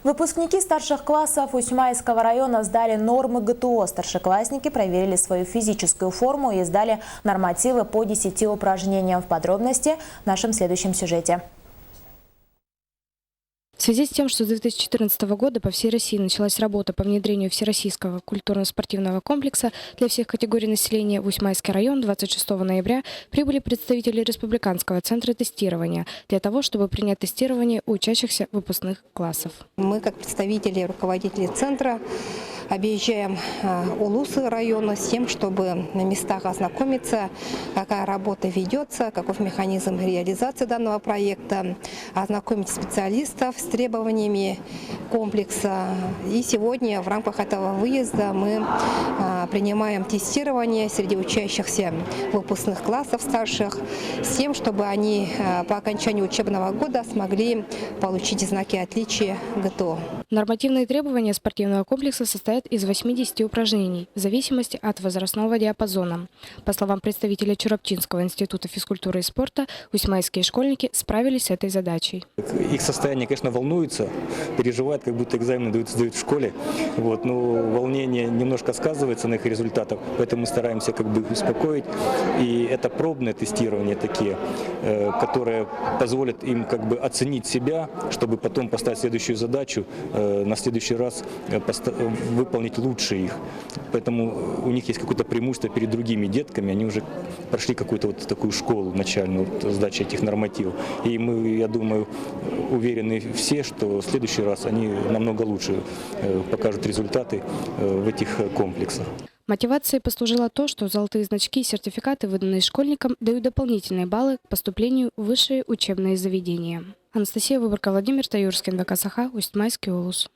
Выпускники старших классов Усьмайского района сдали нормы ГТО. Старшеклассники проверили свою физическую форму и сдали нормативы по 10 упражнениям. В подробности в нашем следующем сюжете. В связи с тем, что с 2014 года по всей России началась работа по внедрению всероссийского культурно-спортивного комплекса для всех категорий населения, в Усьмайский район 26 ноября прибыли представители Республиканского центра тестирования для того, чтобы принять тестирование у учащихся выпускных классов. Мы, как представители, руководители центра, объезжаем улусы района с тем, чтобы на местах ознакомиться, какая работа ведется, каков механизм реализации данного проекта, ознакомить специалистов с требованиями комплекса. И сегодня в рамках этого выезда мы принимаем тестирование среди учащихся выпускных классов старших с тем, чтобы они по окончанию учебного года смогли получить знаки отличия ГТО. Нормативные требования спортивного комплекса состоят из 80 упражнений в зависимости от возрастного диапазона. По словам представителя Чураптинского института физкультуры и спорта, усьмайские школьники справились с этой задачей. Их состояние, конечно, волнуется, переживают, как будто экзамены сдают в школе. Но волнение немножко сказывается на их результатах, поэтому мы стараемся успокоить. И это пробное тестирование такие, которые позволят им оценить себя, чтобы потом поставить следующую задачу, на следующий раз выполнить лучше их. Поэтому у них есть какое-то преимущество перед другими детками, они уже прошли какую-то такую школу начальную сдачи этих нормативов. И мы, я думаю, уверены все, что в следующий раз они намного лучше покажут результаты в этих комплексах. Мотивацией послужило то, что золотые значки и сертификаты, выданные школьникам, дают дополнительные баллы к поступлению в высшие учебные заведения. Анастасия Выборка, Владимир Таюрский, НВК Саха, Усть-Майский улус.